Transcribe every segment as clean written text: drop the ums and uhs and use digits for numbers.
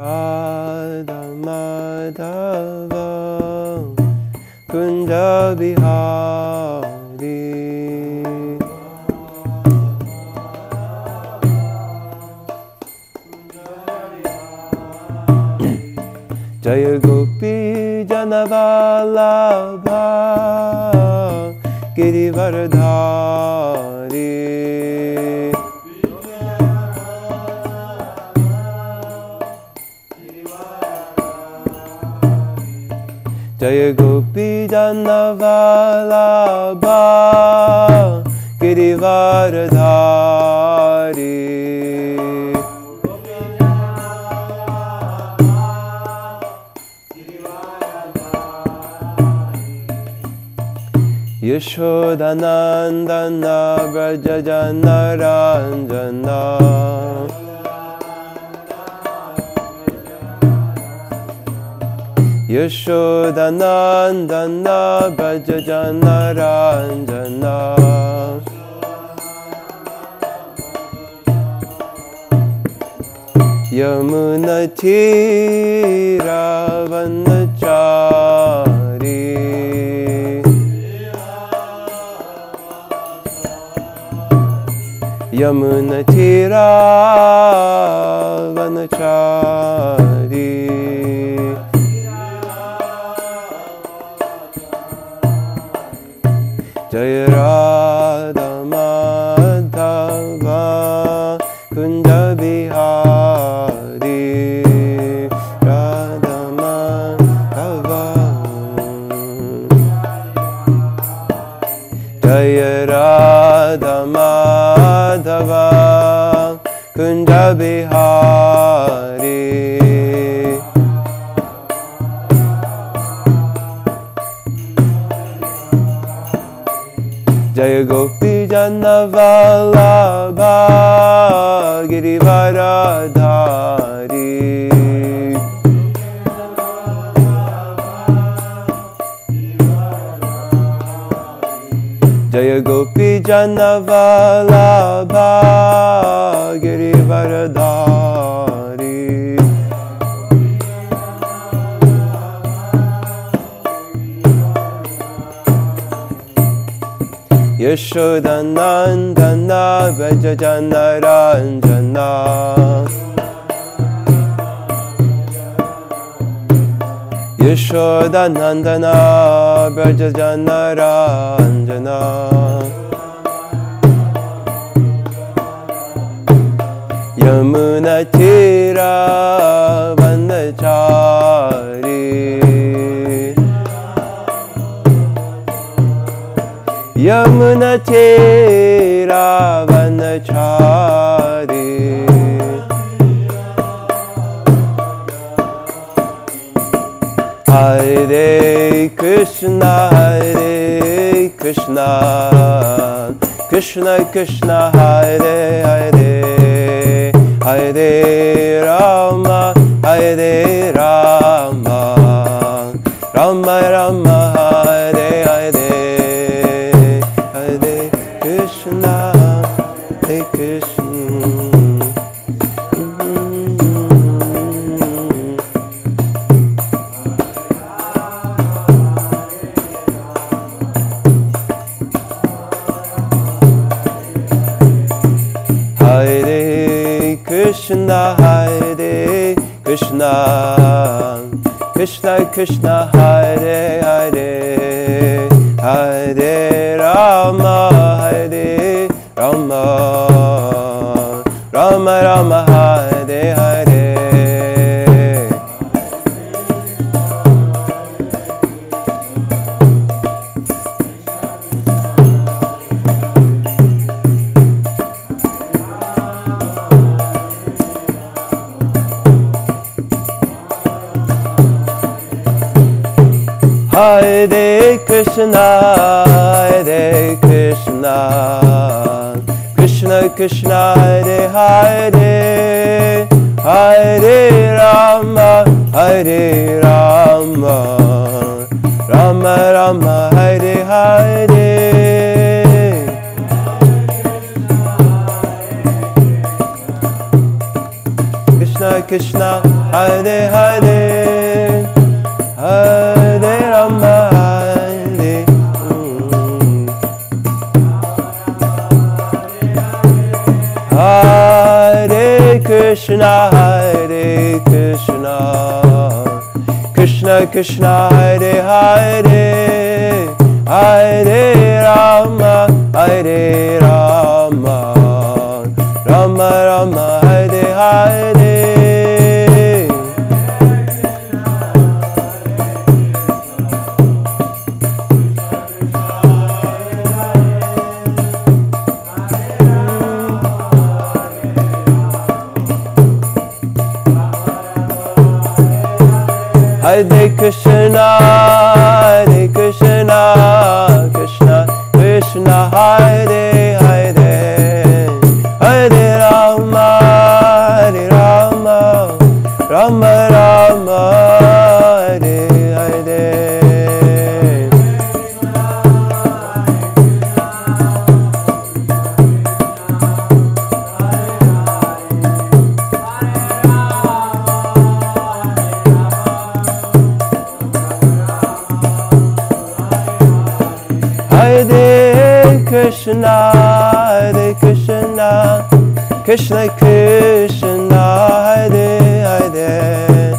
Radha Madhava Kunja Bihari Jaya Gopi Janavalabha Girivardhari Jaya Gopi Janavalabha Girivardhari Yashodanandana Vrajajana Ranjana Yashodanandana Vrajajana Ranjana Yamuna Tira Vanachari Yamuna Tira Vanachari Jaya Radha Madhava Kunja Bihari Radha Madhava Jaya Radha Madhava Kunja Bihari Jaya Gopi Janavalabha Girivaradhari Jaya Gopi Janavalabha Girivaradhari Yashodanandana Vrajajana Ranjana Yashodanandana Vrajajana Ranjana Yamuna Tira Vanachari Yamuna Tira Vanachari Hare Krishna Krishna Krishna Hare Hare Hare Rama Rama Rama Hare Hare Krishna Hare Krishna Krishna Krishna Hare Hare Hare Rama Rama Rama Hare Hare Hare Krishna Krishna Krishna Hare Hare Hare Rama Rama Rama Hare Hare Krishna Krishna Hare Hare, Hare Rama, Hare Krishna, Krishna Krishna, Hare Hare, Hare Rama, Hare Rama, Rama Rama, Hare Hare. Hare Krishna, Krishna Krishna, Hare Hare, Hare Rama, Rama Rama, Hare Hare. Hare Krishna, Krishna Krishna, Hare Hare,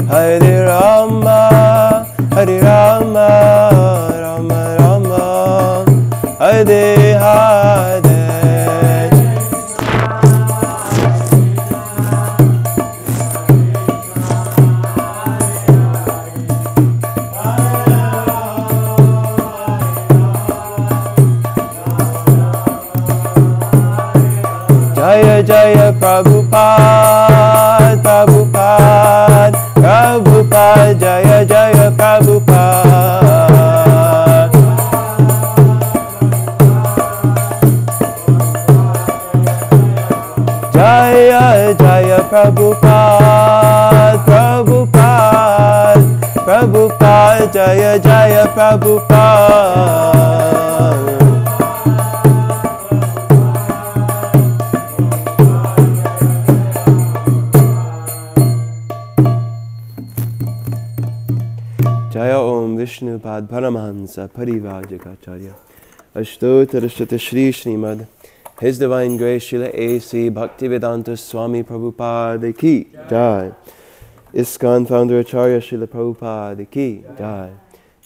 Hare Rama, Rama Rama, Hare Hare. Jaya Jaya Prabhupada, Prabhupada, Prabhupada, Jaya Jaya Prabhupada. Jaya Jaya Prabhupada, Prabhupada, Prabhupada, Jaya Jaya Prabhupada. Jaya Om Vishnu Pad Paramahansa Parivajagacharya Ashtotarashta Shri Srimad His Divine Grace Srila A.C. Bhaktivedanta Swami Prabhupada Ki Jai. ISKCON Founder Acharya Srila Prabhupada Ki Jai.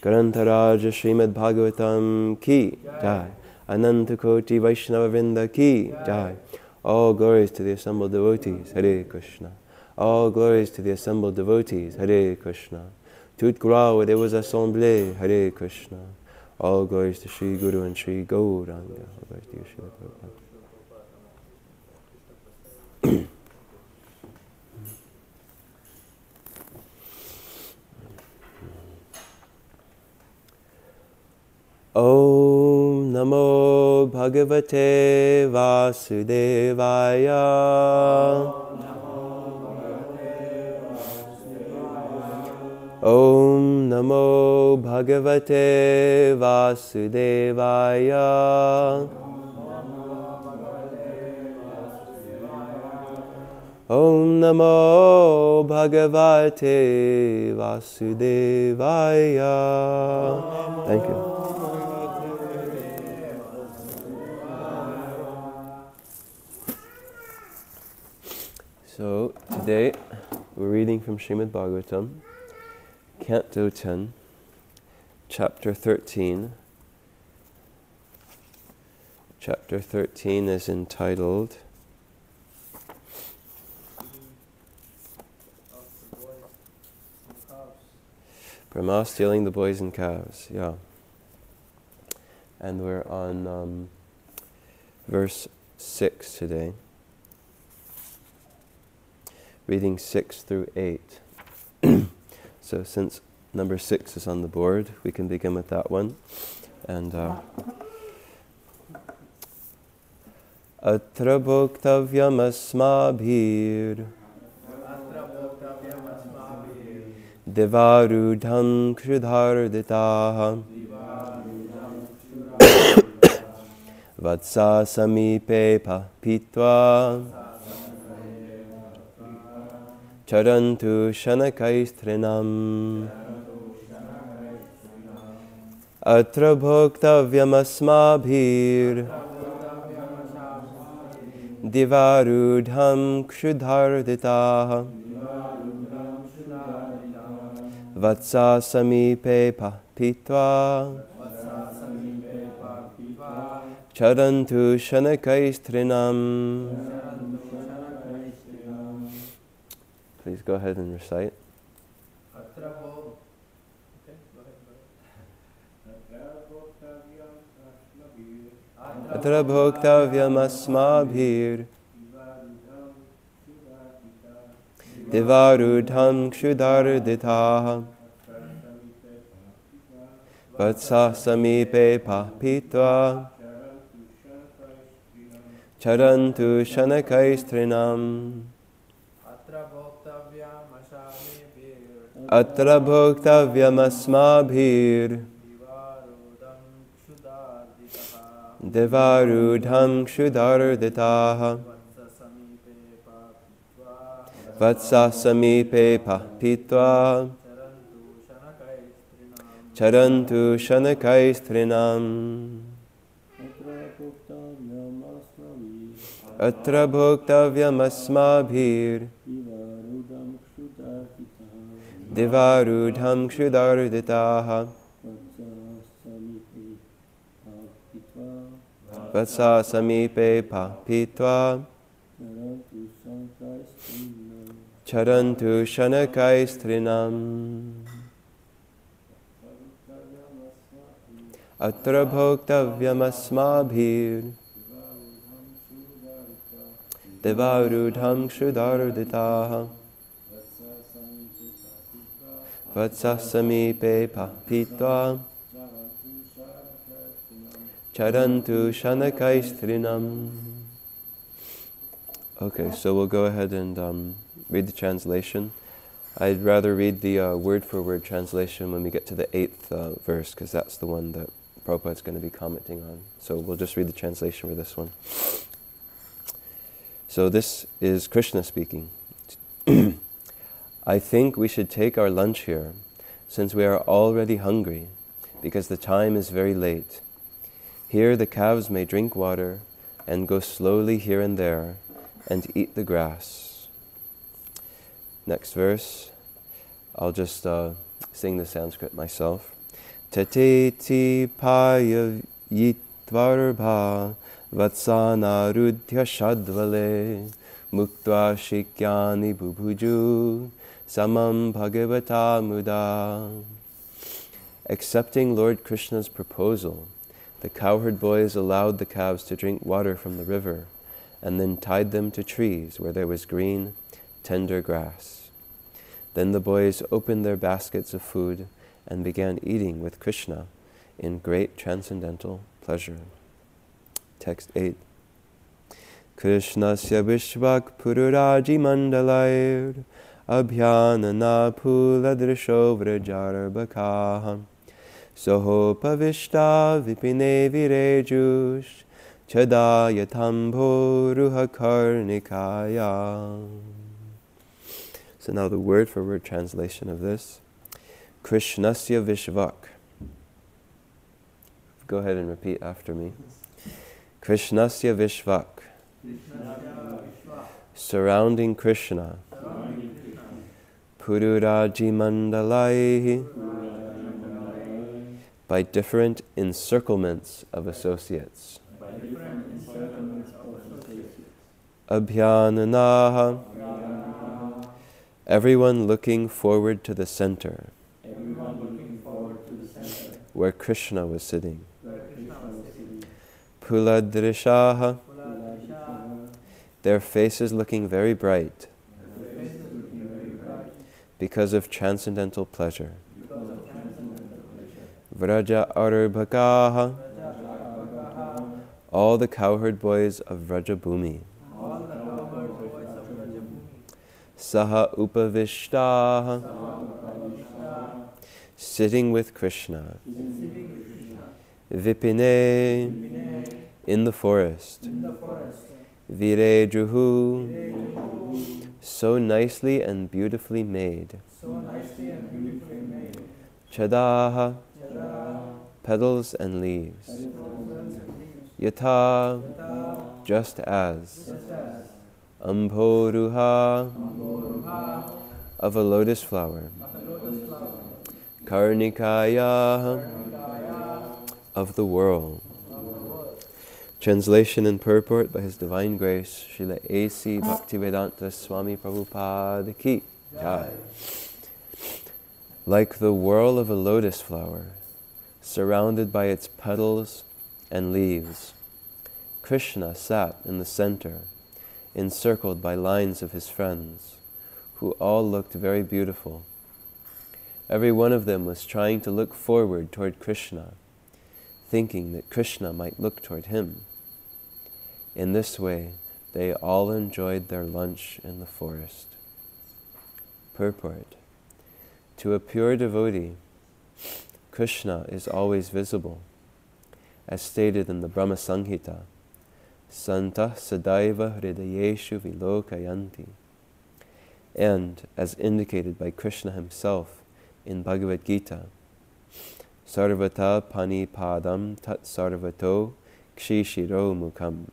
Grantaraja Srimad Bhagavatam Ki Jai. Ananta Koti Vaishnava Vrinda Ki Jai. All glories to the assembled devotees, Hare Krishna. All glories to the assembled devotees, Hare Krishna. Tout gloire où there was assemblée, Hare Krishna. All glories to Sri Guru and Sri Gauranga. All glories to you, Srila Prabhupada. Om Namo Bhagavate Vasudevaya. Om Namo Bhagavate Vasudevaya. Om Namo Bhagavate Vasudevaya. Thank you. So today we're reading from Srimad Bhagavatam, Canto 10, Chapter 13. Chapter 13 is entitled Brahma stealing the boys and calves. Yeah. And we're on verse 6 today. Reading 6 through 8. So since number 6 is on the board, we can begin with that one. And Atra bhoktavyam asmabhir devarudham kshudharditaha vatsa samipe pitva Charantu Shanakaistrinam. Atra bhoktavyamasmabhir divarudham kshudharditaha vatsa samipe pitva charantu shanakaistrinam. Please go ahead and recite. Atra bhoktavyam divarudham kshudarditaha vatsa samipe pitva charantu shanakaistrinam. Atra bhoktavyam asmabhir devarudham kshudarditaha vatsa samipe pitva charantu shanakaistrinam. Atra bhoktavyam asmabhir devarudham kshudarditaha vatsa samipe pitva charantu shanakaistrinam. Atra bhoktavyam asmabhir devarudham kshudarditaha vatsa samipe pitva charantu shanakaistrinam. Okay, so we'll go ahead and read the translation. I'd rather read the word-for-word translation when we get to the 8th verse, because that's the one that Prabhupada's going to be commenting on. So we'll just read the translation for this one. So this is Krishna speaking. I think we should take our lunch here, since we are already hungry, because the time is very late. Here the calves may drink water and go slowly here and there and eat the grass. Next verse, I'll just sing the Sanskrit myself. Tateti paya yitvarbha vatsana rudhya shadvale muktva shikyani bubhuju samam bhagavata muda. Accepting Lord Krishna's proposal, the cowherd boys allowed the calves to drink water from the river and then tied them to trees where there was green, tender grass. Then the boys opened their baskets of food and began eating with Krishna in great transcendental pleasure. Text 8. Krishnasya vishvak pururaji mandalair abhyanana puladrisho vrajarbhakaha soho pavishta vipine virejush chadayatambo ruhakarnikaya. So now the word-for-word translation of this. Krishnasya vishvak. Go ahead and repeat after me. Krishnasya vishvak. Surrounding Krishna. Pururaji mandalai. By different encirclements of associates. Abhyananaha. Everyone looking forward to the center. Where Krishna was sitting. Puladrishaha. Their faces looking very bright. Because of transcendental pleasure. Vraja Arbhakaha. All the cowherd boys of Vrajabhumi. Saha Upavishtaha. Sitting with Krishna. Vipine. In the forest. Virejuhu. so nicely and beautifully made. Chadaha, petals and leaves. Yatha, just as. Ambhoruha, of a lotus flower. Karnikaya, of the world. Translation and purport by His Divine Grace, Srila A.C. Bhaktivedanta Swami Prabhupada Ki Jai. Like the whorl of a lotus flower, surrounded by its petals and leaves, Krishna sat in the center, encircled by lines of his friends, who all looked very beautiful. Every one of them was trying to look forward toward Krishna, thinking that Krishna might look toward him. In this way, they all enjoyed their lunch in the forest. Purport. To a pure devotee, Krishna is always visible, as stated in the Brahma Samhita, Santah sadaiva hridayeshu vilokayanti, and as indicated by Krishna himself in Bhagavad Gita, Sarvata pani padam tat sarvato kshishiro mukham.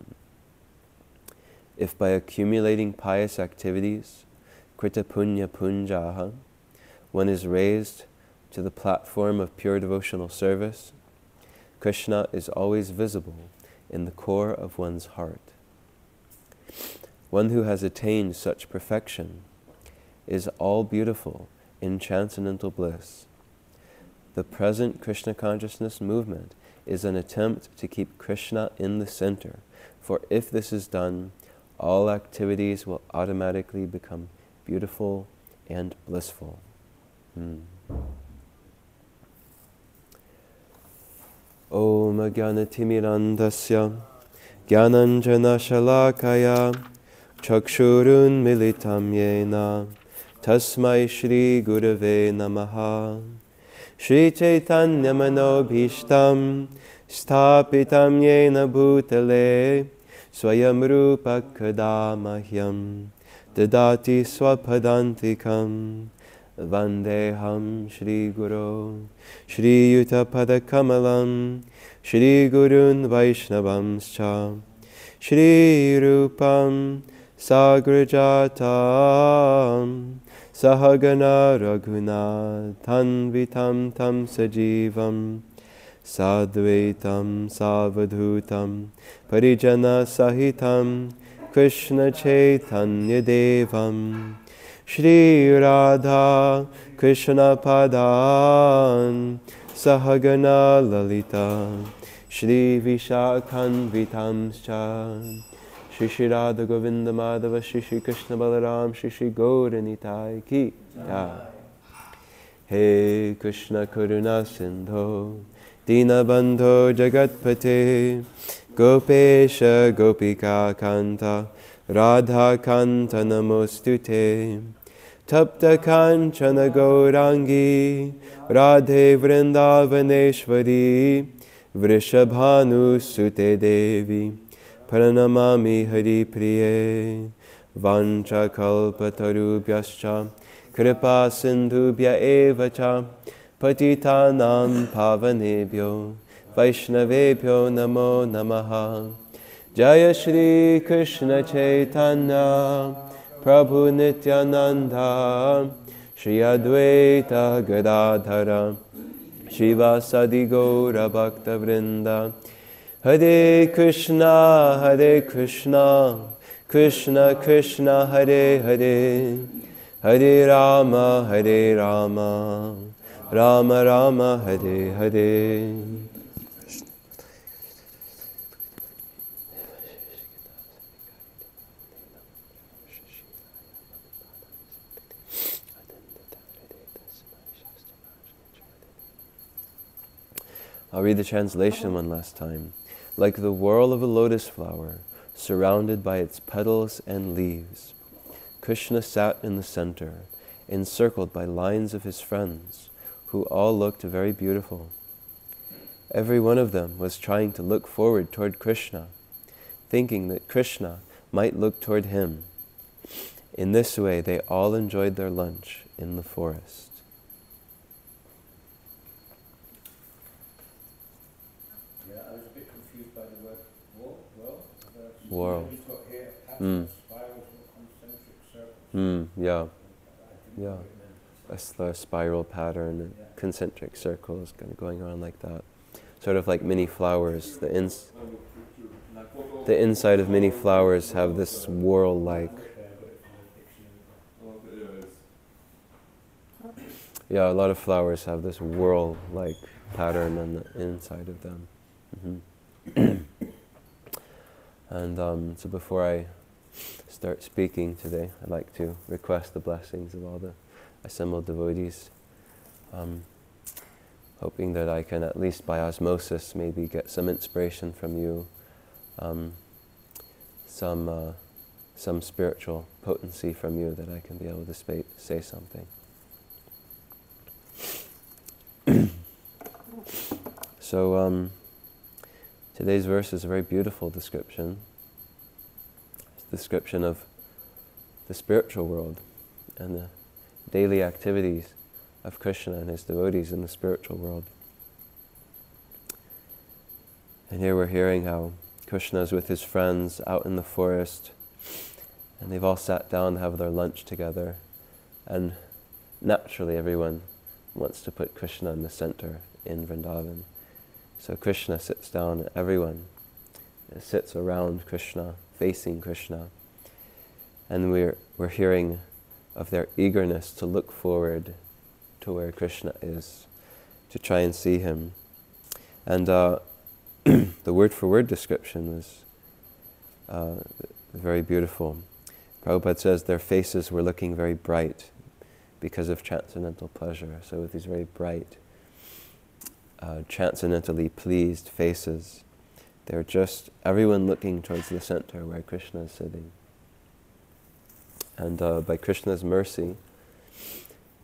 If by accumulating pious activities, krita punya punjaha, one is raised to the platform of pure devotional service, Krishna is always visible in the core of one's heart. One who has attained such perfection is all beautiful in transcendental bliss. The present Krishna consciousness movement is an attempt to keep Krishna in the center, for if this is done, all activities will automatically become beautiful and blissful. Om Jnanatimirandasya Jnananjana Shalakaya Chakshurun Militam Yena Tasmai Shri Gurave Namaha Shri Chaitanya Manobhishtam Sthapitam Yena Bhutale Swayam Rupa Kadamahyam Dadati Swapadantikam Vandeham Shri Guru Shri Yuta Padakamalam Shri Gurun Vaishnavamscha Shri Rupam Sagrajatam Sahagana Raghuna Tanvitam Tam Sajivam Sadvaitam Savadhutam Parijana Sahitam Krishna Chaitanya Devam Shri Radha Krishna Padan Sahagana Lalita Shri Vishakhanvitamscha Shri Shri Radha Govinda Madhava Shri Shri Krishna Balaram Shri Shri Gauranitai Ki Jai. He Krishna Karuna Sindho Dinabandho Jagatpate Gopesha Gopika Kanta Radha Kanta Namostute Tapta Kanchana Gaurangi Radhe Vrindavaneshwari Vrishabhanu Sute Devi Pranamami Hari Priye Vancha Kalpatarubhyascha Kripa Sindhubhya Evacha Patitanam Pavanebhyo Vaishnavebhyo Namo Namaha Jaya Shri Krishna Chaitanya Prabhu Nityananda Shri Advaita Gadadhara Shiva Sadi Gaura Bhakta Vrinda Hare Krishna Krishna Krishna Hare Hare Hare Rama Rama Rama Hare Hare. I'll read the translation one last time. Like the whorl of a lotus flower, surrounded by its petals and leaves, Krishna sat in the center, encircled by lines of his friends, who all looked very beautiful. Every one of them was trying to look forward toward Krishna, thinking that Krishna might look toward him. In this way, they all enjoyed their lunch in the forest. Yeah, I was a bit confused by the word world. World. You've got here patterns, spirals, concentric circles. Yeah. I didn't know Yeah. what it meant. A spiral pattern, and concentric circles kind of going around like that. Sort of like mini flowers. The inside of many flowers have this whorl-like. Yeah, a lot of flowers have this whorl-like pattern on the inside of them. And so before I start speaking today, I'd like to request the blessings of all the assembled devotees, hoping that I can, at least by osmosis, maybe get some inspiration from you, some spiritual potency from you, that I can be able to say something. So today's verse is a very beautiful description. It's a description of the spiritual world and the daily activities of Krishna and his devotees in the spiritual world. And here we're hearing how Krishna is with his friends out in the forest, and they've all sat down to have their lunch together, and naturally everyone wants to put Krishna in the center in Vrindavan. So Krishna sits down, and everyone sits around Krishna, facing Krishna, and we're hearing of their eagerness to look forward to where Krishna is, to try and see him. And the word-for-word description was very beautiful. Prabhupada says their faces were looking very bright because of transcendental pleasure. So with these very bright, transcendentally pleased faces, they're just everyone looking towards the center where Krishna is sitting. And by Krishna's mercy,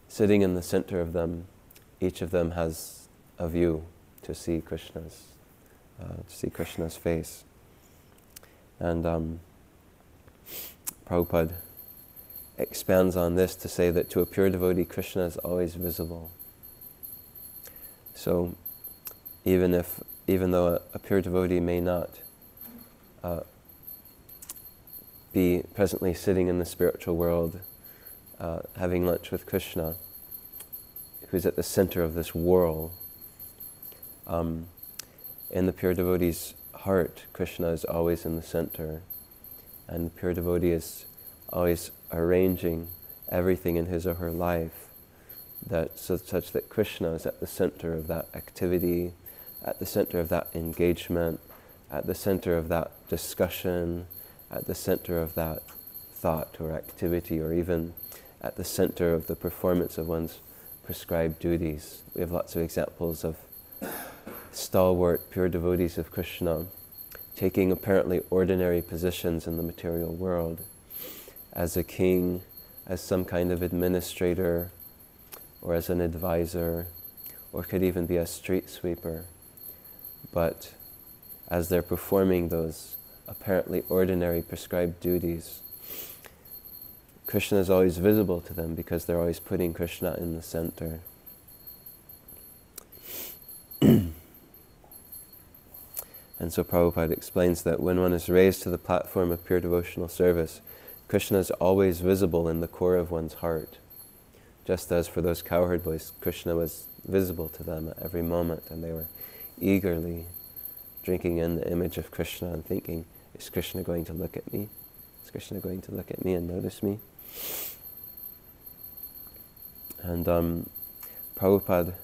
sitting in the center of them, each of them has a view to see Krishna's face. And Prabhupada expands on this to say that to a pure devotee, Krishna is always visible. So even though a pure devotee may not be presently sitting in the spiritual world, having lunch with Krishna, who's at the center of this whirl, in the pure devotee's heart, Krishna is always in the center, and the pure devotee is always arranging everything in his or her life such that Krishna is at the center of that activity, at the center of that engagement, at the center of that discussion, at the center of that thought or activity, or even at the center of the performance of one's prescribed duties. We have lots of examples of stalwart, pure devotees of Krishna taking apparently ordinary positions in the material world, as a king, as some kind of administrator, or as an advisor, or could even be a street sweeper. But as they're performing those apparently ordinary prescribed duties, Krishna is always visible to them because they're always putting Krishna in the center. And so Prabhupada explains that when one is raised to the platform of pure devotional service, Krishna is always visible in the core of one's heart. Just as for those cowherd boys, Krishna was visible to them at every moment, and they were eagerly drinking in the image of Krishna and thinking, is Krishna going to look at me? Is Krishna going to look at me and notice me? And Prabhupada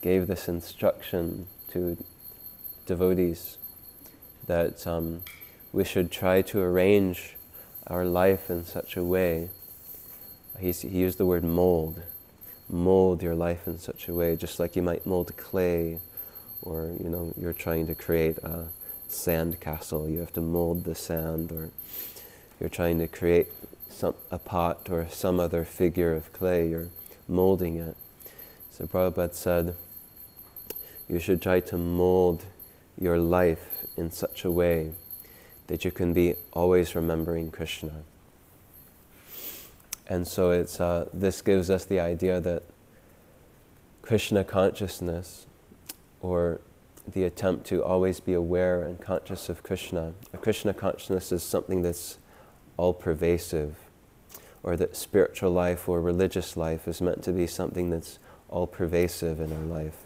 gave this instruction to devotees that we should try to arrange our life in such a way. He used the word mold. Mold your life in such a way, just like you might mold clay, or you're trying to create a sand castle. You have to mold the sand, or you're trying to create a pot or some other figure of clay. You're molding it. So Prabhupada said, you should try to mold your life in such a way that you can be always remembering Krishna. And so it's this gives us the idea that Krishna consciousness, or the attempt to always be aware and conscious of Krishna. A Krishna consciousness is something that's all-pervasive, or that spiritual life or religious life is meant to be something that's all-pervasive in our life.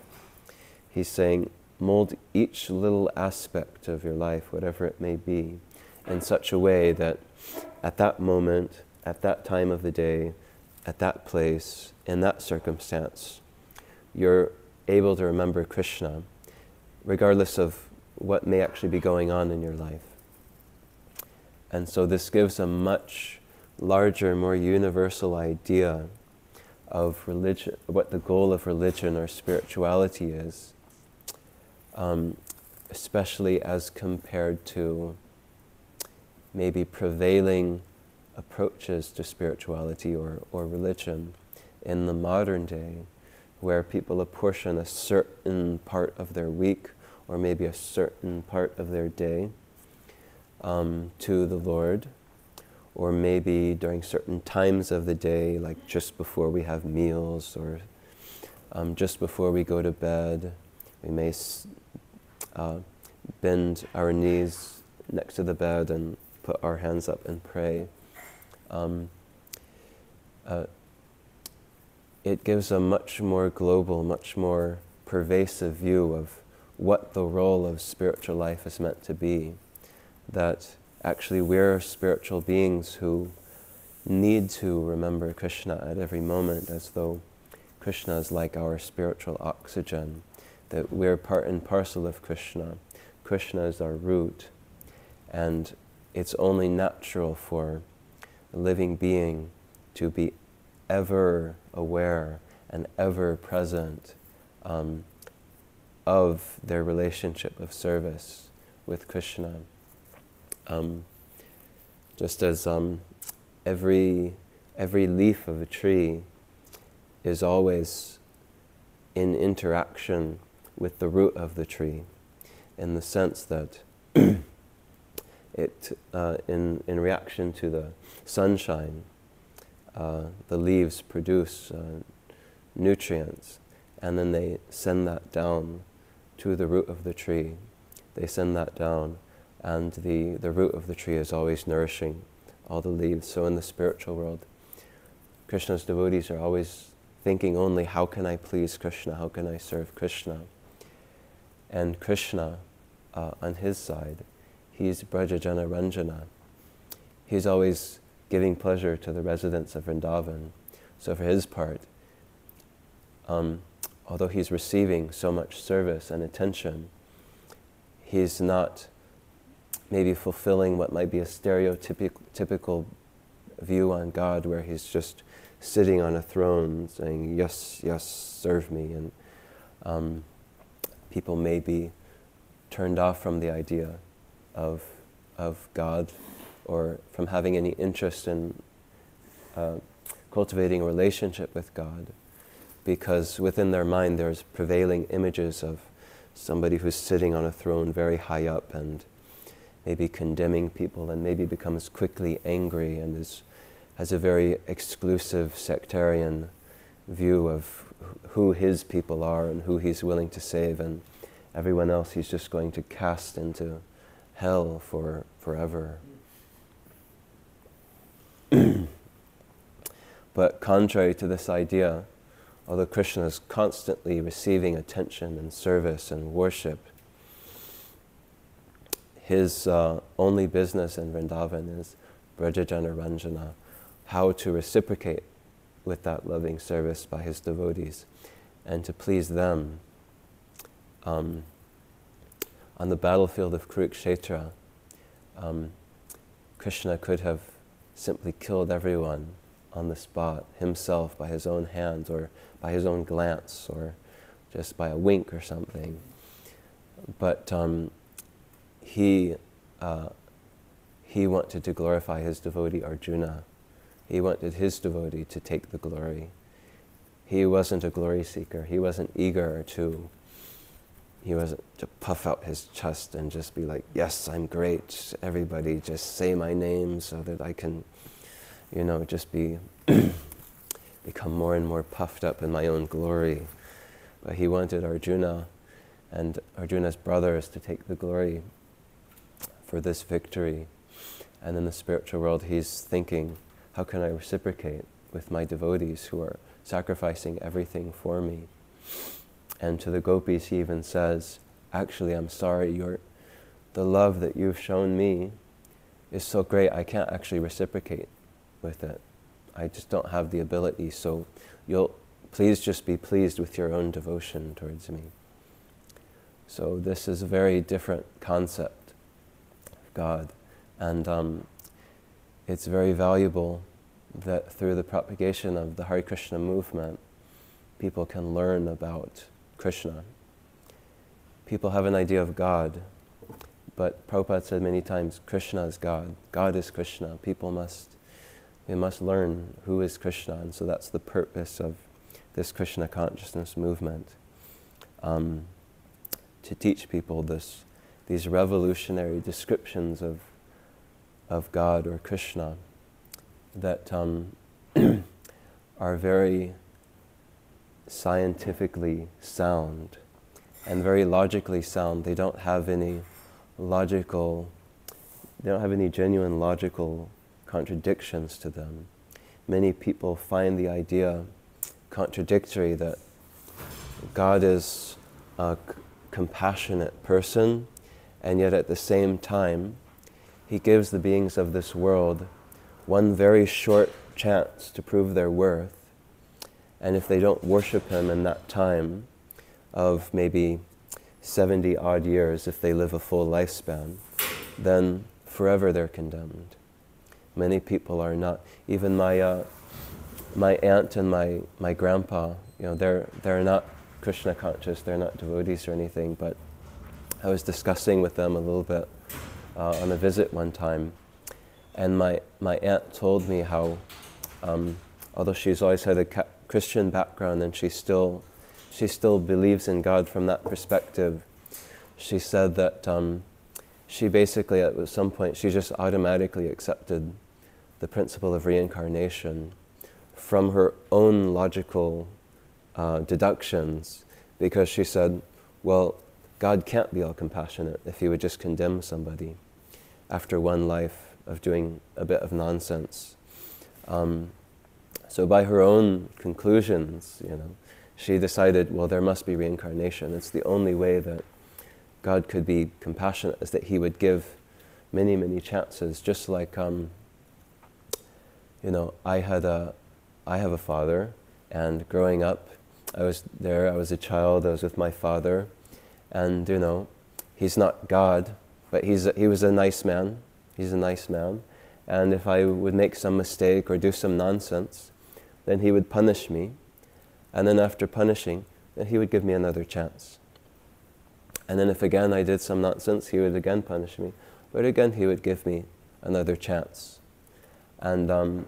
He's saying, mold each little aspect of your life, whatever it may be, in such a way that at that moment, at that time of the day, at that place, in that circumstance, you're able to remember Krishna, regardless of what may actually be going on in your life. And so this gives a much larger, more universal idea of religion, what the goal of religion or spirituality is, especially as compared to maybe prevailing approaches to spirituality or religion in the modern day, where people apportion a certain part of their week or maybe a certain part of their day to the Lord, or maybe during certain times of the day, like just before we have meals or just before we go to bed. We may bend our knees next to the bed and put our hands up and pray. It gives a much more global, much more pervasive view of what the role of spiritual life is meant to be. That actually we're spiritual beings who need to remember Krishna at every moment, as though Krishna is like our spiritual oxygen, that we're part and parcel of Krishna. Krishna is our root, and it's only natural for a living being to be ever aware and ever present of their relationship of service with Krishna. Just as every leaf of a tree is always in interaction with the root of the tree, in the sense that it, in reaction to the sunshine, the leaves produce nutrients, and then they send that down to the root of the tree. They send that down, and the root of the tree is always nourishing all the leaves. So in the spiritual world, Krishna's devotees are always thinking only, how can I please Krishna? How can I serve Krishna? And Krishna, on his side, he's Brajajana Ranjana. He's always giving pleasure to the residents of Vrindavan. So for his part, although he's receiving so much service and attention, he's not maybe fulfilling what might be a stereotypical view on God, where he's just sitting on a throne saying, yes, yes, serve me. And people may be turned off from the idea of God, or from having any interest in cultivating a relationship with God, because within their mind there's prevailing images of somebody who's sitting on a throne very high up and maybe condemning people, and maybe becomes quickly angry and has a very exclusive sectarian view of who his people are and who he's willing to save, and everyone else he's just going to cast into hell forever. But contrary to this idea, although Krishna is constantly receiving attention and service and worship, his only business in Vrindavan is Brajajana Ranjana, how to reciprocate with that loving service by his devotees and to please them. On the battlefield of Kurukshetra, Krishna could have simply killed everyone on the spot himself by his own hands, or by his own glance, or just by a wink or something. But he wanted to glorify his devotee Arjuna. He wanted his devotee to take the glory. He wasn't a glory seeker. He wasn't eager to puff out his chest and just be like, yes, I'm great. Everybody just say my name so that I can, just be become more and more puffed up in my own glory. But he wanted Arjuna and Arjuna's brothers to take the glory for this victory. And in the spiritual world, he's thinking, how can I reciprocate with my devotees who are sacrificing everything for me? And to the gopis, he even says, actually, I'm sorry, the love that you've shown me is so great, I can't actually reciprocate with it. I just don't have the ability, so please just be pleased with your own devotion towards me. So this is a very different concept of God. And it's very valuable that through the propagation of the Hare Krishna movement, people can learn about Krishna. People have an idea of God, but Prabhupada said many times, Krishna is God. God is Krishna. We must learn who is Krishna, and so that's the purpose of this Krishna consciousness movement, to teach people these revolutionary descriptions of God or Krishna that are very scientifically sound and very logically sound. They don't have any genuine logical contradictions to them. Many people find the idea contradictory that God is a compassionate person, and yet at the same time, he gives the beings of this world one very short chance to prove their worth. And if they don't worship him in that time of maybe 70 odd years, if they live a full lifespan, then forever they're condemned. Many people are not. Even my aunt and my grandpa, they're not Krishna conscious, they're not devotees or anything, but I was discussing with them a little bit on a visit one time, and my aunt told me how, although she's always had a Christian background and she still believes in God from that perspective, she said that she basically at some point she just automatically accepted the principle of reincarnation from her own logical deductions, because she said, well, God can't be all compassionate if he would just condemn somebody after one life of doing a bit of nonsense. So by her own conclusions, she decided, well, there must be reincarnation. It's the only way that God could be compassionate, is that he would give many, many chances. Just like, I have a father, and growing up, I was a child, I was with my father, and he's not God, but he was a nice man. He's a nice man. And if I would make some mistake or do some nonsense, then he would punish me. And then after punishing, then he would give me another chance. And then if again I did some nonsense, he would again punish me. But again, he would give me another chance. And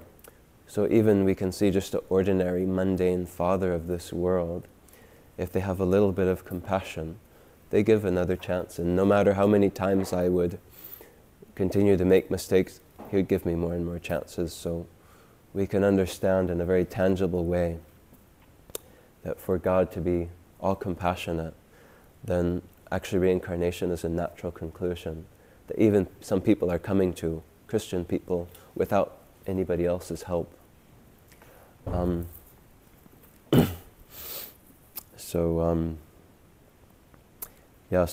so even we can see just an ordinary, mundane father of this world, if they have a little bit of compassion, they give another chance. And no matter how many times I would continue to make mistakes, he would give me more and more chances. So we can understand in a very tangible way that for God to be all compassionate, then actually reincarnation is a natural conclusion that even some people are coming to, Christian people, without anybody else's help.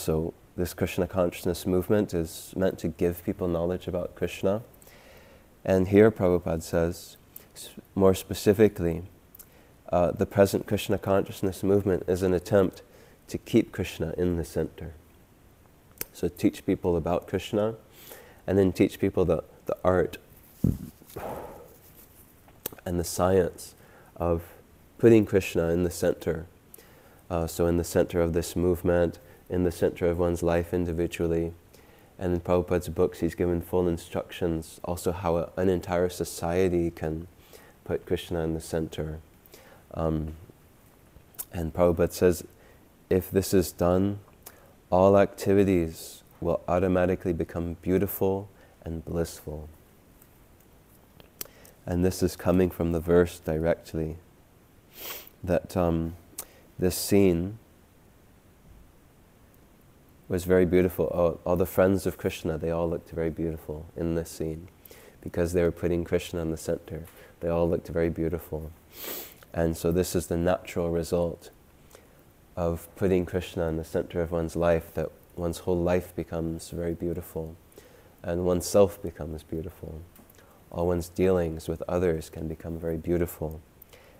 So this Krishna consciousness movement is meant to give people knowledge about Krishna. And here Prabhupada says, more specifically, the present Krishna consciousness movement is an attempt to keep Krishna in the center. So teach people about Krishna, and then teach people the art and the science of putting Krishna in the center. So in the center of this movement, in the center of one's life individually. And in Prabhupada's books, he's given full instructions also how an entire society can put Krishna in the center. And Prabhupada says, if this is done, all activities will automatically become beautiful and blissful. And this is coming from the verse directly, that this scene was very beautiful. All the friends of Krishna, they all looked very beautiful in this scene because they were putting Krishna in the center. They all looked very beautiful. And so this is the natural result of putting Krishna in the center of one's life, that one's whole life becomes very beautiful and oneself becomes beautiful. All one's dealings with others can become very beautiful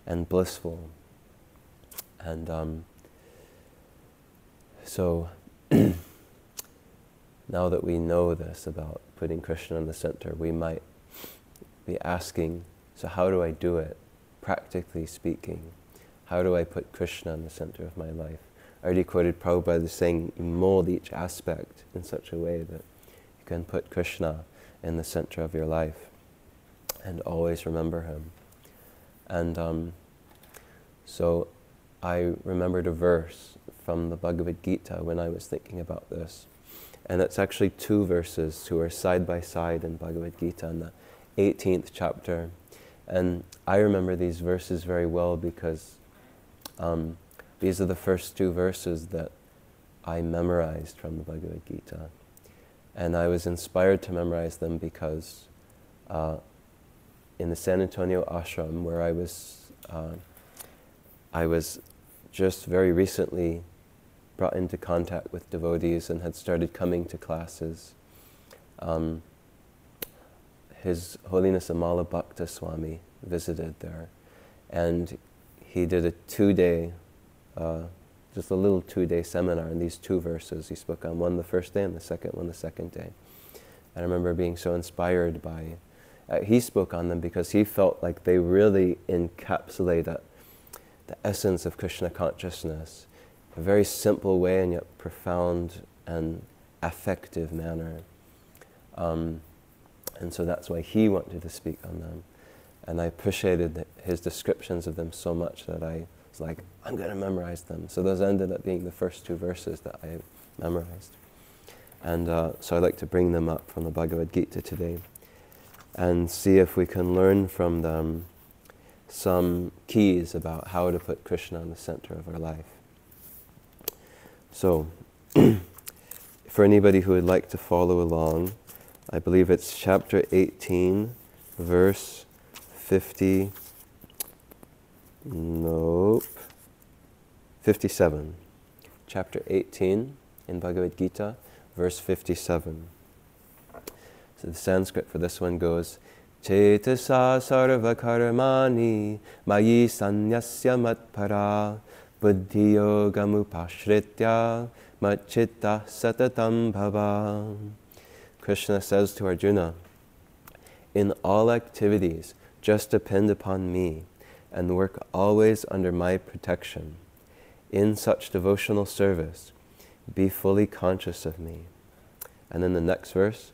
and blissful. And so now that we know this about putting Krishna in the center, we might be asking, so how do I do it? Practically speaking, how do I put Krishna in the center of my life? I already quoted Prabhupada as saying, you mold each aspect in such a way that you can put Krishna in the center of your life and always remember him. And so I remembered a verse from the Bhagavad Gita when I was thinking about this. And it's actually two verses who are side by side in Bhagavad Gita in the 18th chapter. And I remember these verses very well because these are the first two verses that I memorized from the Bhagavad Gita. And I was inspired to memorize them because in the San Antonio ashram, where I was just very recently brought into contact with devotees and had started coming to classes. His Holiness Amala Bhakta Swami visited there, and he did a 2-day, just a little 2-day seminar in these two verses. He spoke on one the first day and the second one the second day. And I remember being so inspired by, he spoke on them because he felt like they really encapsulate the essence of Krishna consciousness, a very simple way and yet profound and affective manner. And so that's why he wanted to speak on them. And I appreciated his descriptions of them so much that I was like, I'm going to memorize them. So those ended up being the first two verses that I memorized. And so I'd like to bring them up from the Bhagavad Gita today and see if we can learn from them some keys about how to put Krishna in the center of our life. So, for anybody who would like to follow along, I believe it's chapter 18, verse 57. Chapter 18 in Bhagavad Gita, verse 57. So the Sanskrit for this one goes, Cetasa sarva karmani mayi sanyasya matpara buddhi yogam upashritya matchitta satatam bhava. Krishna says to Arjuna, in all activities, just depend upon me and work always under my protection. In such devotional service, be fully conscious of me. And then the next verse,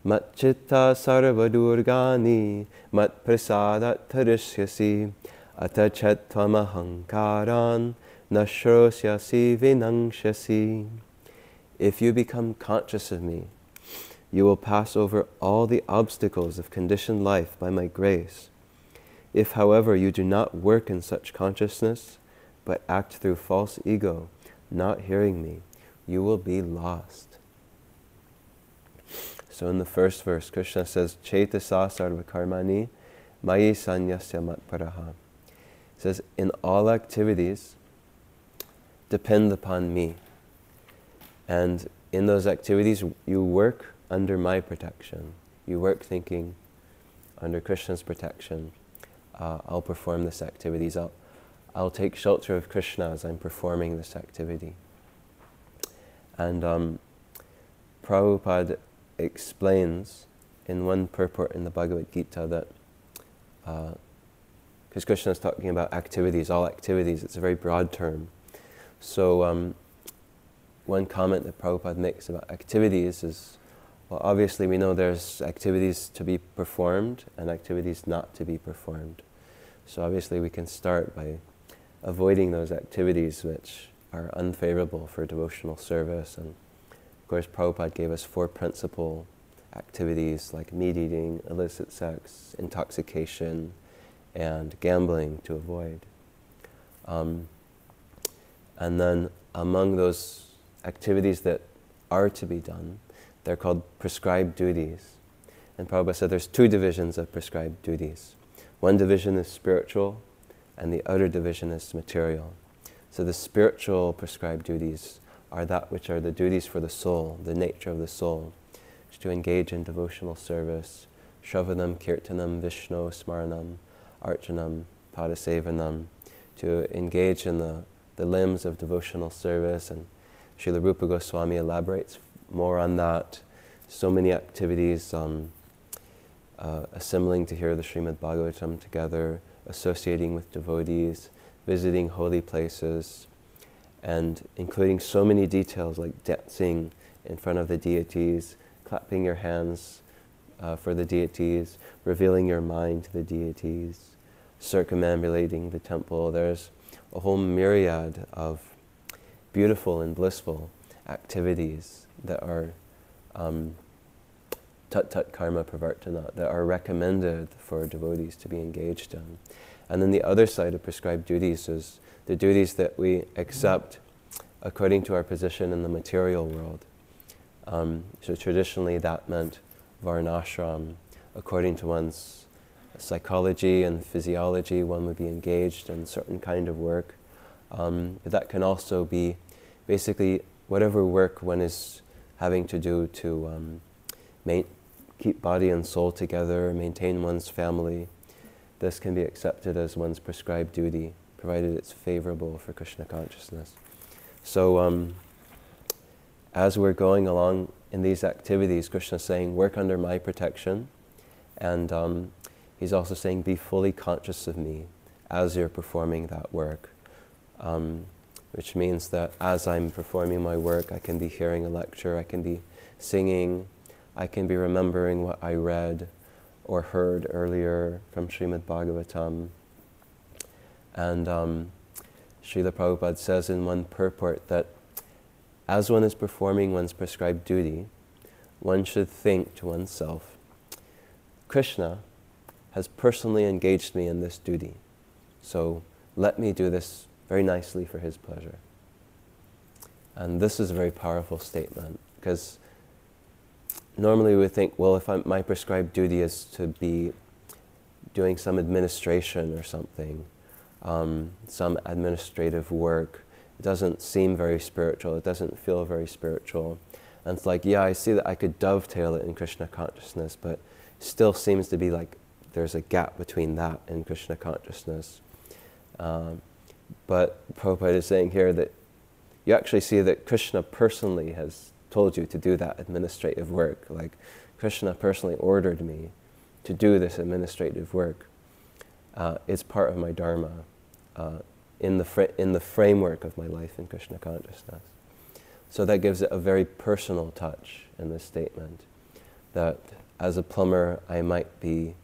Matchitta sarvadurgani mat prasadat tarishyasi atachetvam ahankaran nashrosyasi vinangshasi. If you become conscious of me, you will pass over all the obstacles of conditioned life by my grace. If, however, you do not work in such consciousness, but act through false ego, not hearing me, you will be lost. So in the first verse, Krishna says, Cetasa sarva karmani mayi sanyasya matparaha. He says, in all activities, depend upon me. And in those activities, you work under my protection. You work thinking, under Krishna's protection, I'll perform this activities. I'll take shelter of Krishna as I'm performing this activity. And Prabhupada explains in one purport in the Bhagavad Gita that, because Krishna is talking about activities, all activities, it's a very broad term. So one comment that Prabhupada makes about activities is, well, obviously we know there's activities to be performed and activities not to be performed. So obviously we can start by avoiding those activities which are unfavorable for devotional service. And of course Prabhupada gave us 4 principal activities like meat eating, illicit sex, intoxication, and gambling to avoid. And then among those activities that are to be done, they're called prescribed duties. And Prabhupada said there's two divisions of prescribed duties. One division is spiritual, and the other division is material. So the spiritual prescribed duties are that which are the duties for the soul, the nature of the soul, which is to engage in devotional service, Shravanam, Kirtanam, Vishnu, Smaranam, Archanam, Padasevanam, to engage in the limbs of devotional service. And Srila Rupa Goswami elaborates more on that. So many activities, assembling to hear the Srimad Bhagavatam together, associating with devotees, visiting holy places, and including so many details like dancing in front of the deities, clapping your hands for the deities, revealing your mind to the deities, circumambulating the temple. There's a whole myriad of beautiful and blissful activities that are tat karma pravartana, that are recommended for devotees to be engaged in. And then the other side of prescribed duties is the duties that we accept according to our position in the material world. So traditionally that meant varnashram. According to one's psychology and physiology, one would be engaged in certain kind of work. But that can also be basically whatever work one is having to do to keep body and soul together, maintain one's family. This can be accepted as one's prescribed duty, provided it's favorable for Krishna consciousness. So as we're going along in these activities, Krishna is saying, work under my protection. And he's also saying, be fully conscious of me as you're performing that work. Which means that as I'm performing my work, I can be hearing a lecture, I can be singing, I can be remembering what I read or heard earlier from Srimad Bhagavatam. And Srila Prabhupada says in one purport that as one is performing one's prescribed duty, one should think to oneself, Krishna has personally engaged me in this duty, so let me do this very nicely for his pleasure. And this is a very powerful statement, because normally we think, well, if my prescribed duty is to be doing some administration or something, some administrative work, it doesn't seem very spiritual, it doesn't feel very spiritual. And it's like, yeah, I see that I could dovetail it in Krishna consciousness, but still seems to be like there's a gap between that and Krishna consciousness. But Prabhupada is saying here that you actually see that Krishna personally has told you to do that administrative work. Like, Krishna personally ordered me to do this administrative work. It's part of my dharma in the framework of my life in Krishna consciousness. So that gives it a very personal touch in this statement, that as a plumber I might be,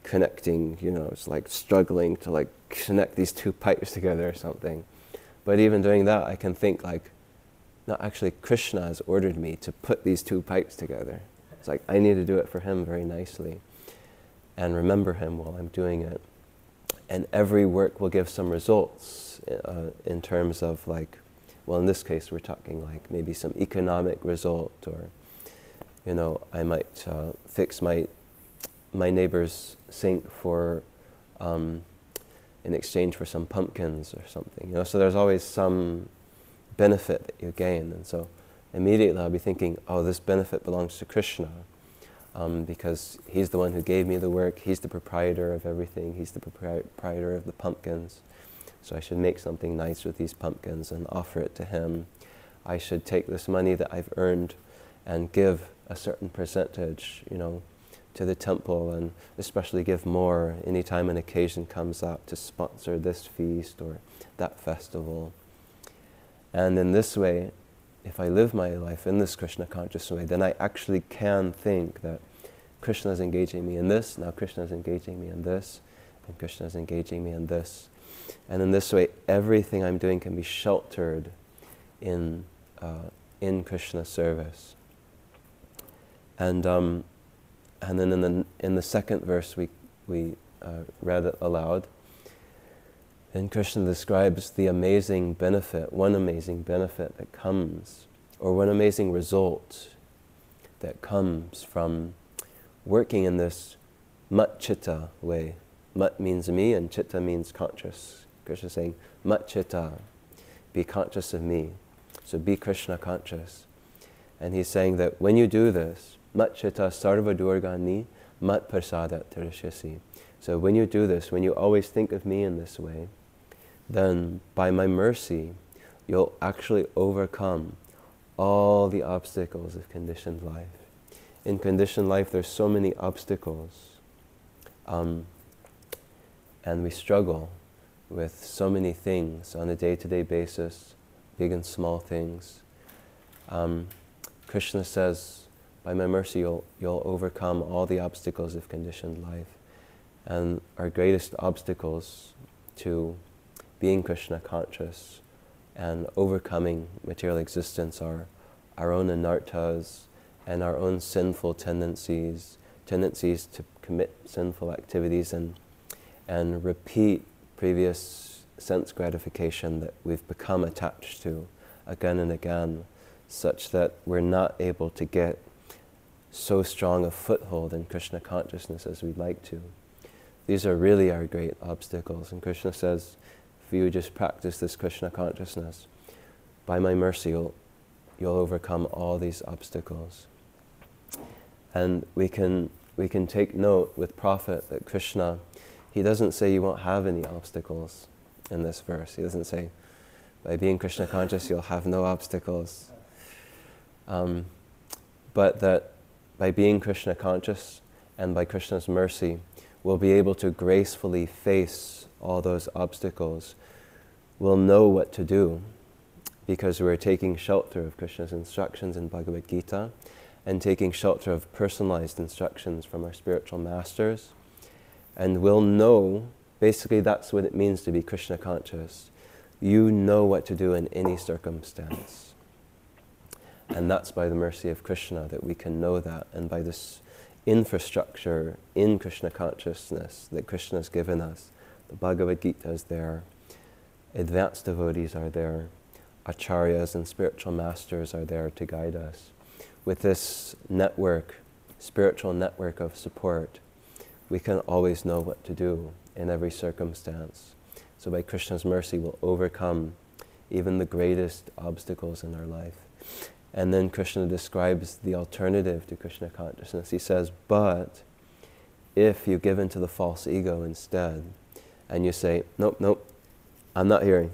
connecting, it's like struggling to like connect these two pipes together or something. But even doing that, I can think like, no, actually Krishna has ordered me to put these two pipes together. It's like I need to do it for him very nicely and remember him while I'm doing it. And every work will give some results in terms of like, well, in this case we're talking like maybe some economic result, or I might fix my neighbor's sink for in exchange for some pumpkins or something. So there's always some benefit that you gain, and so immediately I'll be thinking, oh, this benefit belongs to Krishna, because he's the one who gave me the work, he's the proprietor of everything, he's the proprietor of the pumpkins, so I should make something nice with these pumpkins and offer it to him. I should take this money that I've earned and give a certain percentage, to the temple, and especially give more anytime an occasion comes up to sponsor this feast or that festival. And in this way, if I live my life in this Krishna conscious way, then I actually can think that Krishna is engaging me in this, now Krishna is engaging me in this, and Krishna is engaging me in this. And in this way, everything I'm doing can be sheltered in Krishna service. And then in the second verse we read it aloud. And Krishna describes the amazing benefit, one amazing benefit that comes, or one amazing result that comes from working in this mat chitta way. Mat means me and chitta means conscious. Krishna is saying, mat chitta, be conscious of me. So be Krishna conscious. And he's saying that when you do this, mat chitta sarva durgani mat prasadat tarishyasi. So when you do this, when you always think of me in this way, then by my mercy, you'll actually overcome all the obstacles of conditioned life. In conditioned life, there's so many obstacles. And we struggle with so many things on a day-to-day basis, big and small things. Krishna says, by my mercy, you'll overcome all the obstacles of conditioned life. And our greatest obstacles to being Krishna conscious and overcoming material existence are our own anarthas and our own sinful tendencies to commit sinful activities and repeat previous sense gratification that we've become attached to again and again, such that we're not able to get so strong a foothold in Krishna consciousness as we'd like to. These are really our great obstacles. And Krishna says, if you just practice this Krishna consciousness, by my mercy you'll overcome all these obstacles. And we can take note with Prophet that Krishna, he doesn't say you won't have any obstacles in this verse. He doesn't say, by being Krishna conscious you'll have no obstacles. But that by being Krishna conscious and by Krishna's mercy, we'll be able to gracefully face all those obstacles. We'll know what to do because we're taking shelter of Krishna's instructions in Bhagavad Gita and taking shelter of personalized instructions from our spiritual masters. And we'll know, basically that's what it means to be Krishna conscious. You know what to do in any circumstance. And that's by the mercy of Krishna that we can know that, and by this infrastructure in Krishna consciousness that Krishna has given us. The Bhagavad Gita is there, advanced devotees are there, acharyas and spiritual masters are there to guide us. With this network, spiritual network of support, we can always know what to do in every circumstance. So by Krishna's mercy, we'll overcome even the greatest obstacles in our life. And then Krishna describes the alternative to Krishna consciousness. He says, but if you give into the false ego instead, and you say, nope, I'm not hearing.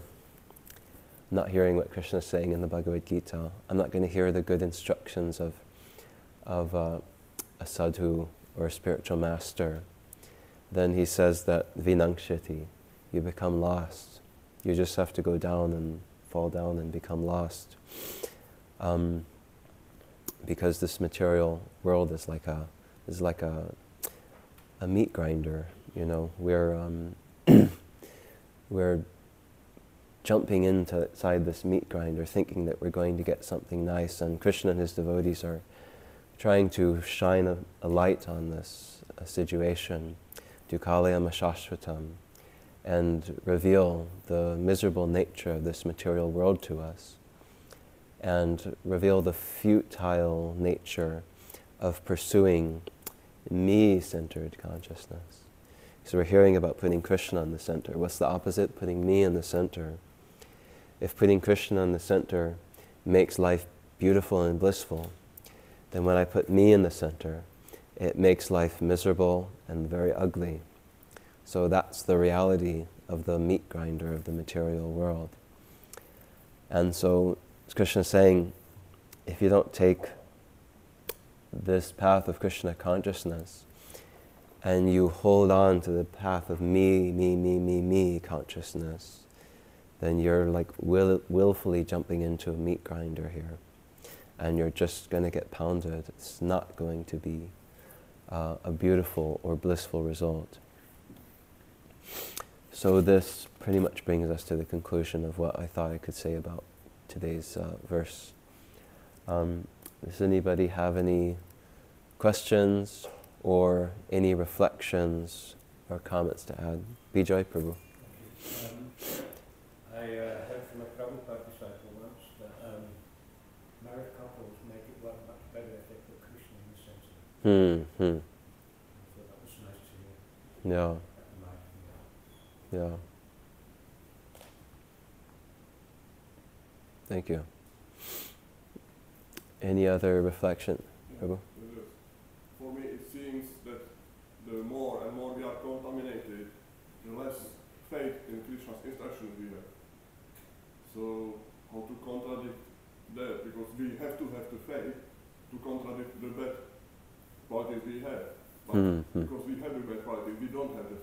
I'm not hearing what Krishna is saying in the Bhagavad Gita. I'm not going to hear the good instructions of a sadhu or a spiritual master. Then he says that vinangshati, you become lost. You just have to go down and fall down and become lost. Because this material world is like a meat grinder. You know, we're jumping inside this meat grinder, thinking that we're going to get something nice. And Krishna and his devotees are trying to shine a light on this situation, dukkhalayam ashashvatam, and reveal the miserable nature of this material world to us, and reveal the futile nature of pursuing me-centered consciousness. So we're hearing about putting Krishna in the center. What's the opposite? Putting me in the center. If putting Krishna in the center makes life beautiful and blissful, then when I put me in the center, it makes life miserable and very ugly. So that's the reality of the meat grinder of the material world. And so Krishna is saying, if you don't take this path of Krishna consciousness and you hold on to the path of me consciousness, then you're like willfully jumping into a meat grinder here. And you're just going to get pounded. It's not going to be a beautiful or blissful result. So this pretty much brings us to the conclusion of what I thought I could say about today's verse. Does anybody have any questions or any reflections or comments to add? Bijoy Prabhu. I heard from a Prabhupada disciple once that married couples make it work much better if they put Krishna in the center. I thought that was nice to hear. Yeah. Yeah. Thank you. Any other reflection, Prabhu? For me, it seems that the more and more we are contaminated, the less faith in Krishna's instructions we have. So, how to contradict that? Because we have to have the faith to contradict the bad qualities we have. But because we have the bad qualities, we don't have the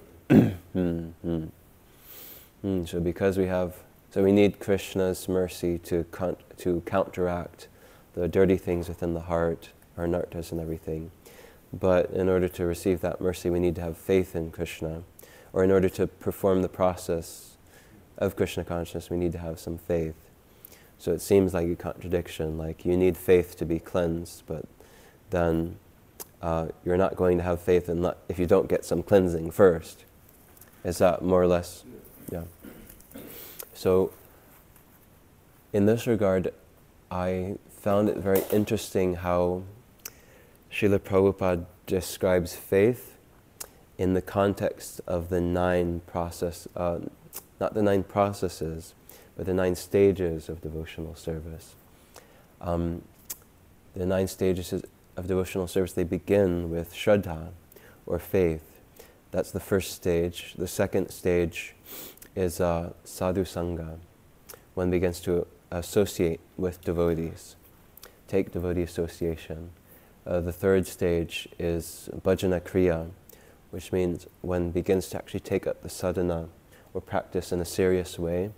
faith. So because we have, so we need Krishna's mercy to counteract the dirty things within the heart, our nartas and everything. But in order to receive that mercy, we need to have faith in Krishna. Or in order to perform the process of Krishna consciousness, we need to have some faith. So it seems like a contradiction, like you need faith to be cleansed, but then you're not going to have faith if you don't get some cleansing first. Is that more or less? Yeah. So in this regard, I found it very interesting how Srila Prabhupada describes faith in the context of the 9 process, not the 9 processes, but the 9 stages of devotional service. The 9 stages of devotional service, they begin with Shraddha, or faith. That's the first stage. The second stage is Sadhu Sangha. One begins to associate with devotees, take devotee association. The third stage is Bhajana Kriya, which means one begins to actually take up the sadhana or practice in a serious way,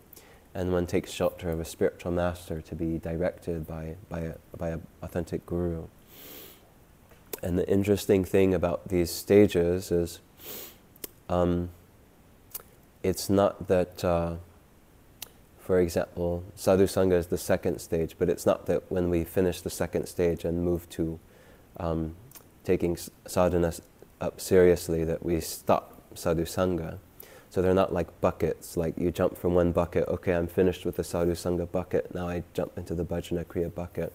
and one takes shelter of a spiritual master to be directed by an authentic guru. And the interesting thing about these stages is it's not that, for example, Sadhu Sangha is the second stage, but it's not that when we finish the second stage and move to taking sadhana up seriously that we stop Sadhu Sangha. So they're not like buckets, like you jump from one bucket, okay, I'm finished with the Sadhu Sangha bucket, now I jump into the Bhajana Kriya bucket.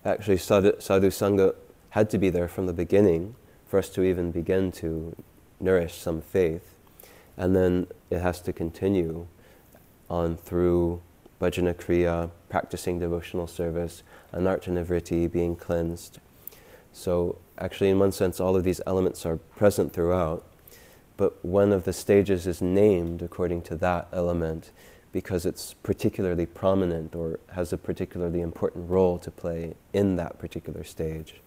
Actually, Sadhu Sangha had to be there from the beginning for us to even begin to nourish some faith. And then it has to continue on through Bhajana Kriya, practicing devotional service, Anartana Vritti, being cleansed. So actually, in one sense, all of these elements are present throughout, but one of the stages is named according to that element because it's particularly prominent or has a particularly important role to play in that particular stage.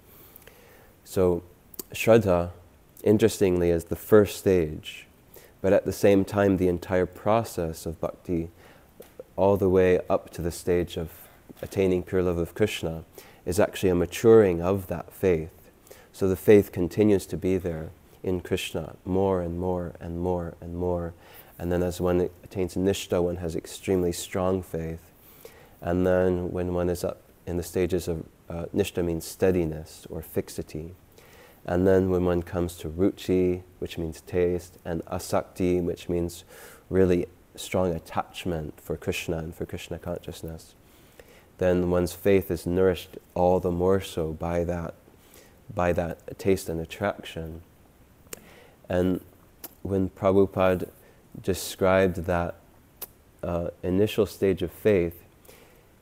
So Shraddha, interestingly, is the first stage, but at the same time, the entire process of bhakti, all the way up to the stage of attaining pure love of Krishna, is actually a maturing of that faith. So the faith continues to be there in Krishna, more and more and more and more. And then as one attains Nishtha, one has extremely strong faith. And then when one is up in the stages of Nishtha means steadiness or fixity. And then when one comes to Ruchi, which means taste, and Asakti, which means really strong attachment for Krishna and for Krishna consciousness, then one's faith is nourished all the more so by that taste and attraction. And when Prabhupada described that initial stage of faith,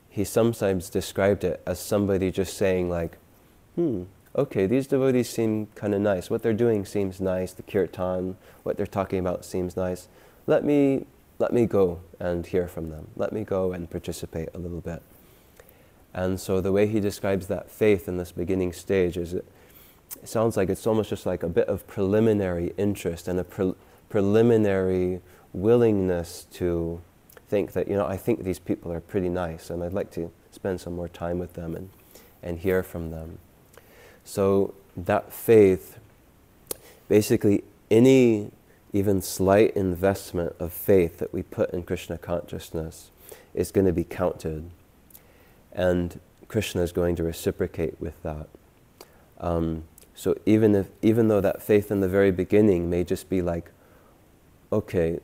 he sometimes described it as somebody just saying like, okay, these devotees seem kind of nice. What they're doing seems nice. The kirtan, what they're talking about seems nice. Let me go and hear from them. Let me go and participate a little bit. And so the way he describes that faith in this beginning stage is it sounds like it's almost just like a bit of preliminary interest and a preliminary willingness to think that, I think these people are pretty nice and I'd like to spend some more time with them and hear from them. So that faith, basically any even slight investment of faith that we put in Krishna consciousness is going to be counted. And Krishna is going to reciprocate with that. So even though that faith in the very beginning may just be like, okay,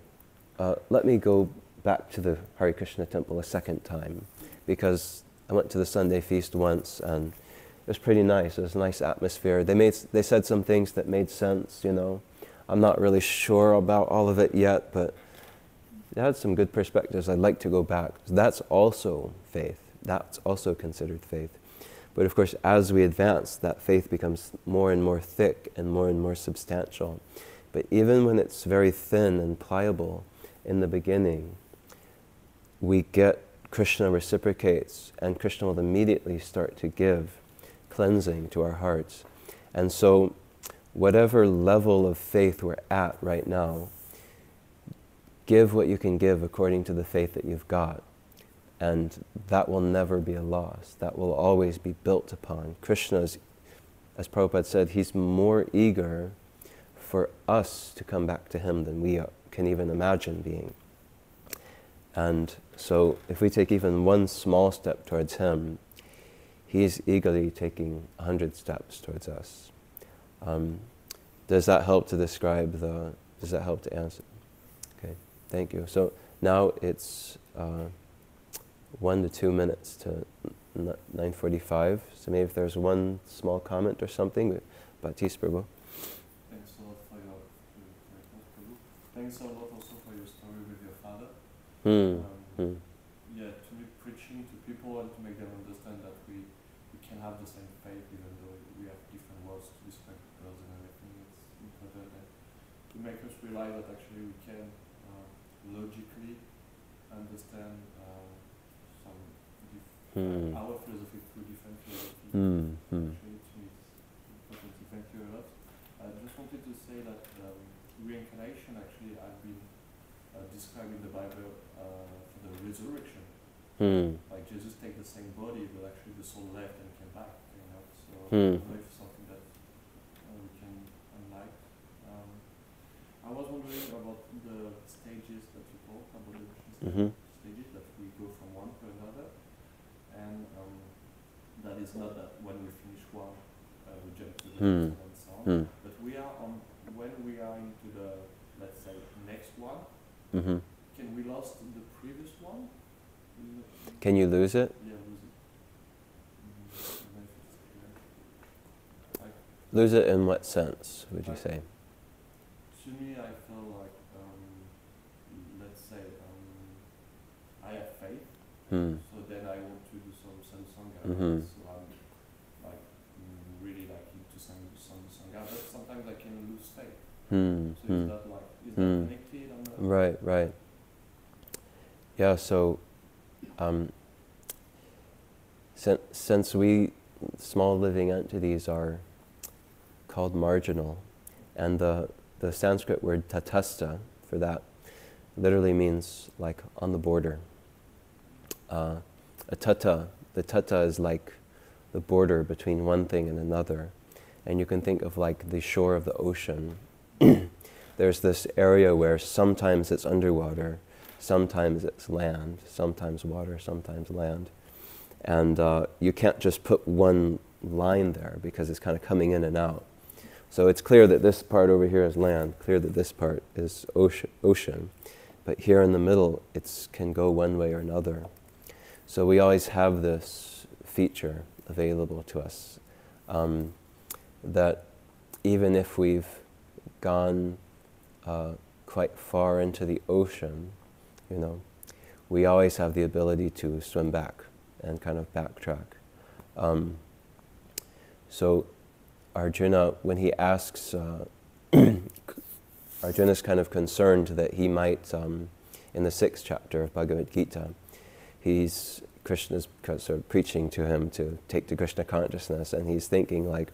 let me go back to the Hare Krishna temple a second time, because I went to the Sunday feast once and it was pretty nice. It was a nice atmosphere. They said some things that made sense, you know. I'm not really sure about all of it yet, but they had some good perspectives. I'd like to go back. That's also faith. That's also considered faith. But of course, as we advance, that faith becomes more and more thick and more substantial. But even when it's very thin and pliable in the beginning, we get Krishna reciprocates, and Krishna will immediately start to give cleansing to our hearts. And so whatever level of faith we're at right now, give what you can give according to the faith that you've got. And that will never be a loss. That will always be built upon. Krishna's, as Prabhupada said, he's more eager for us to come back to him than we can even imagine being. And so if we take even one small step towards him, he's eagerly taking 100 steps towards us. Does that help to describe does that help to answer? Okay, thank you. So now it's 1 to 2 minutes to 9:45. So maybe if there's one small comment or something, Baptiste Prabhu. Thanks a lot for your Prabhu. Thanks a lot also for your story with your father. Yeah, to me, preaching to people and to make them understand that we can have the same faith even though we have different words to describe girls and everything. It's important to make us realize that actually we can logically understand our philosophy through different philosophies. Actually, to me, it's important. So thank you a lot. I just wanted to say that reincarnation actually has been described in the Bible for the resurrection. Like Jesus takes the same body, but actually the soul left and came back. You know, so I don't know if it's something that we can unlike. I was wondering about the stages that you talk about, the stages that we go from one to another, and that is not that when we finish one, we jump to the next and so on. But we are on when we are into the, let's say, next one. Can we lose the previous one? Can you lose it? Yeah, lose it. Lose it in what sense, would you say? To me, I feel like, let's say, I have faith, so then I want to do some sadhusanga, so I'm like really like into some sadhusanga, but sometimes I can lose faith. So is that connected? Right. Yeah, so since we small living entities are called marginal, and the Sanskrit word tatastha for that literally means like on the border. The tata is like the border between one thing and another, and you can think of like the shore of the ocean. There's this area where sometimes it's underwater, sometimes it's land, sometimes water, sometimes land. And you can't just put one line there because it's kind of coming in and out. So it's clear that this part over here is land, clear that this part is ocean. But here in the middle, it can go one way or another. So we always have this feature available to us, that even if we've gone quite far into the ocean, you know, we always have the ability to swim back and kind of backtrack. So Arjuna, when he asks, Arjuna's kind of concerned that he might, in the 6th chapter of Bhagavad Gita, Krishna's sort of preaching to him to take to Krishna consciousness, and he's thinking like,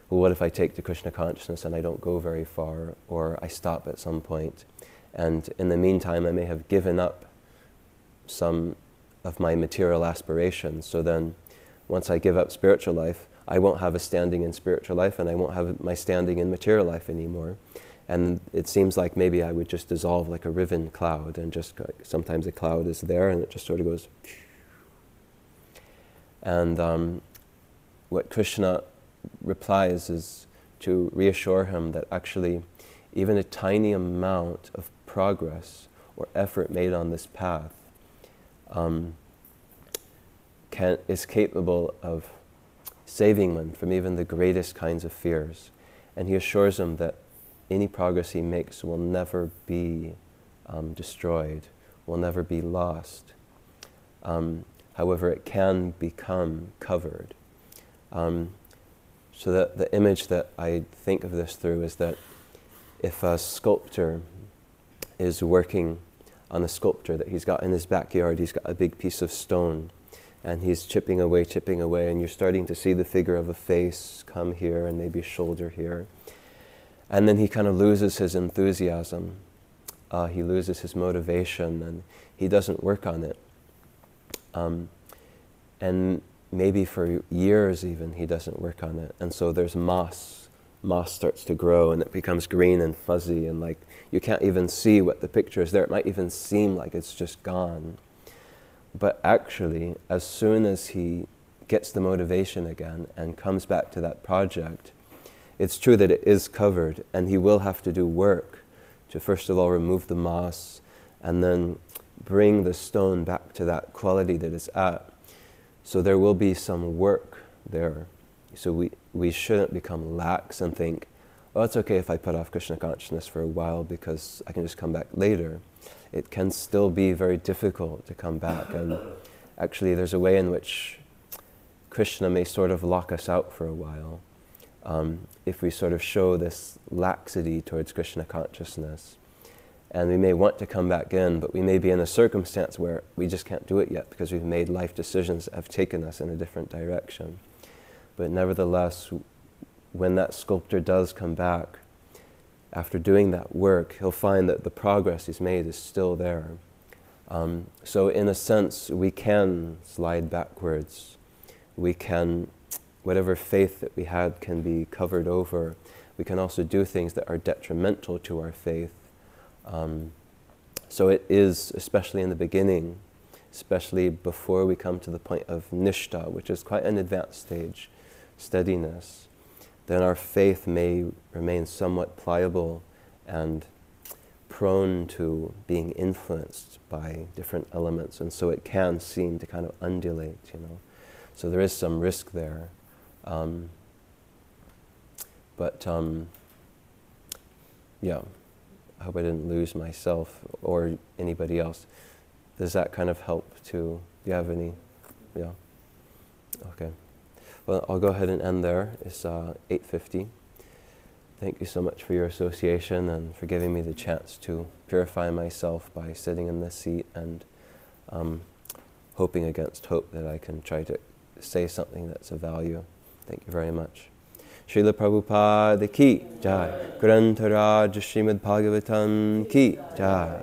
well, what if I take to Krishna consciousness and I don't go very far, or I stop at some point, and in the meantime I may have given up some of my material aspirations, so then once I give up spiritual life, I won't have a standing in spiritual life and I won't have my standing in material life anymore. And it seems like maybe I would just dissolve like a riven cloud, and just sometimes a cloud is there and it just sort of goes. And what Krishna replies is, to reassure him that actually even a tiny amount of progress or effort made on this path is capable of saving one from even the greatest kinds of fears. And he assures him that any progress he makes will never be destroyed, will never be lost. However, it can become covered. So that the image that I think of this through is that if a sculptor is working on a sculpture that he's got in his backyard, he's got a big piece of stone, and he's chipping away, and you're starting to see the figure of a face come here and maybe a shoulder here. And then he kind of loses his enthusiasm. He loses his motivation, and he doesn't work on it. And maybe for years even, he doesn't work on it. And so there's moss. Moss starts to grow, and it becomes green and fuzzy, and like you can't even see what the picture is there. It might even seem like it's just gone. But actually, as soon as he gets the motivation again and comes back to that project, it's true that it is covered, and he will have to do work to first of all remove the moss and then bring the stone back to that quality that it's at. So there will be some work there. So we shouldn't become lax and think, oh, it's okay if I put off Krishna consciousness for a while because I can just come back later. It can still be very difficult to come back. And actually there's a way in which Krishna may sort of lock us out for a while if we sort of show this laxity towards Krishna consciousness. And we may want to come back in, but we may be in a circumstance where we just can't do it yet because we've made life decisions that have taken us in a different direction. But nevertheless, when that sculptor does come back, after doing that work, he'll find that the progress he's made is still there. So in a sense, we can slide backwards. We can, whatever faith that we had can be covered over. We can also do things that are detrimental to our faith. So it is, especially in the beginning, especially before we come to the point of nishta, which is quite an advanced stage, steadiness, then our faith may remain somewhat pliable and prone to being influenced by different elements, and so it can seem to kind of undulate, you know. So there is some risk there. Yeah, I hope I didn't lose myself or anybody else. Does that kind of help to, do you have any? Yeah, okay. Well, I'll go ahead and end there. It's 8:50. Thank you so much for your association and for giving me the chance to purify myself by sitting in this seat and hoping against hope that I can try to say something that's of value. Thank you very much. Srila Prabhupada ki jai. Grantha Raj Srimad Bhagavatam ki jai.